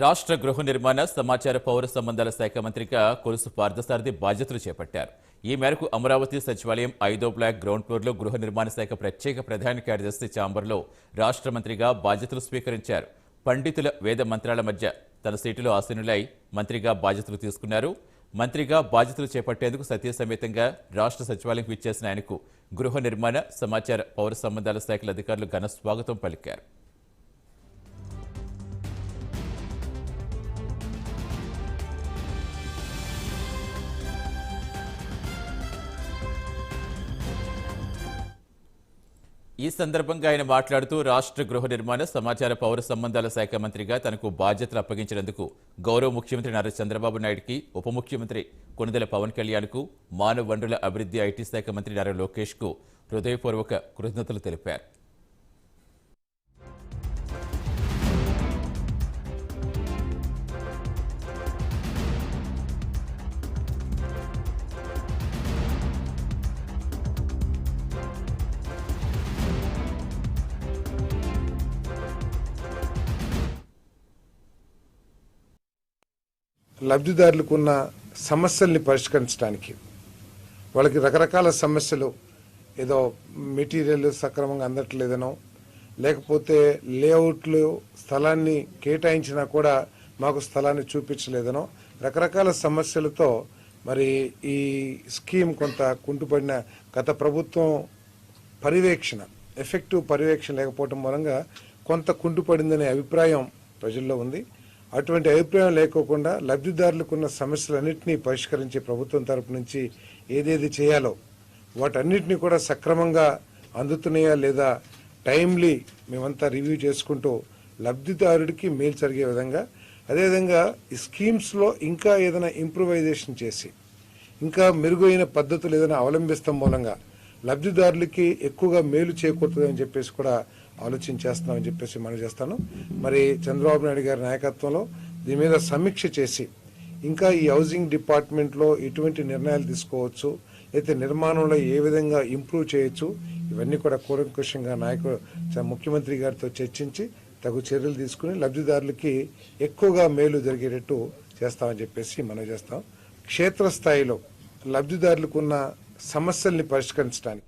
రాష్ట్ర గృహ నిర్మాణ సమాచార పౌర సంబంధాల శాఖ మంత్రిగా కొలుసు పార్థసారథి బాధ్యతలు చేపట్టారు. ఈ మేరకు అమరావతి సచివాలయం 5వ బ్లాక్ గ్రౌండ్ ఫ్లోర్లో గృహ నిర్మాణ శాఖ ప్రత్యేక ప్రధాన కార్యదర్శి ఛాంబర్లో రాష్ట్ర మంత్రిగా బాధ్యతలు స్వీకరించారు. పండితుల వేద మంత్రాల మధ్య తన సీటులో ఆసీనులై మంత్రిగా బాధ్యతలు తీసుకున్నారు. మంత్రిగా బాధ్యతలు చేపట్టేందుకు సతీసమేతంగా రాష్ట్ర సచివాలయంకు విచ్చేసిన ఆయనకు గృహ నిర్మాణ సమాచార పౌర సంబంధాల శాఖల అధికారులు ఘన స్వాగతం పలికారు. ఈ సందర్భంగా ఆయన మాట్లాడుతూ రాష్ట్ర గృహ నిర్మాణ సమాచార పౌర సంబంధాల శాఖ మంత్రిగా తనకు బాధ్యతలు అప్పగించినందుకు గౌరవ ముఖ్యమంత్రి నారా చంద్రబాబు నాయుడుకి, ఉప ముఖ్యమంత్రి కొణిదెల పవన్ కళ్యాణ్కు, మానవ వనరుల అభివృద్ధి ఐటీ శాఖ మంత్రి నారా లోకేష్కు హృదయపూర్వక కృతజ్ఞతలు తెలిపారు. లబ్ధిదారులకు ఉన్న సమస్యల్ని పరిష్కరించడానికి, వాళ్ళకి రకరకాల సమస్యలు, ఏదో మెటీరియల్ సక్రమంగా అందట్లేదనో, లేకపోతే లేఅవుట్లు స్థలాన్ని కేటాయించినా కూడా మాకు స్థలాన్ని చూపించలేదనో, రకరకాల సమస్యలతో మరి ఈ స్కీమ్ కొంత కుంటుపడిన, గత ప్రభుత్వం పర్యవేక్షణ, ఎఫెక్టివ్ పర్యవేక్షణ లేకపోవడం మూలంగా కొంత కుంటుపడిందనే అభిప్రాయం ప్రజల్లో ఉంది. అటువంటి అభిప్రాయం లేకోకుండా లబ్ధిదారులకు ఉన్న సమస్యలన్నింటినీ పరిష్కరించే ప్రభుత్వం తరపు నుంచి ఏదేది చేయాలో వాటన్నిటినీ కూడా సక్రమంగా అందుతున్నాయా లేదా టైమ్లీ మేమంతా రివ్యూ చేసుకుంటూ లబ్ధిదారుడికి మేలు జరిగే విధంగా, అదేవిధంగా ఈ స్కీమ్స్లో ఇంకా ఏదైనా ఇంప్రూవైజేషన్ చేసి ఇంకా మెరుగైన పద్ధతులు ఏదైనా అవలంబిస్తాం మూలంగా లబ్ధిదారులకి ఎక్కువగా మేలు చేకూరుతుందని చెప్పేసి కూడా ఆలోచించేస్తున్నామని చెప్పేసి మనం చేస్తాను. మరి చంద్రబాబు నాయుడు గారి నాయకత్వంలో దీని మీద సమీక్ష చేసి ఇంకా ఈ హౌసింగ్ డిపార్ట్మెంట్లో ఎటువంటి నిర్ణయాలు తీసుకోవచ్చు, అయితే నిర్మాణంలో ఏ విధంగా ఇంప్రూవ్ చేయొచ్చు, ఇవన్నీ కూడా కూలంకషంగా ముఖ్యమంత్రి గారితో చర్చించి తగు చర్యలు తీసుకుని లబ్ధిదారులకి ఎక్కువగా మేలు జరిగేటట్టు చేస్తామని చెప్పేసి మనం చేస్తాం. క్షేత్రస్థాయిలో లబ్ధిదారులకు ఉన్న సమస్యల్ని పరిష్కరించడానికి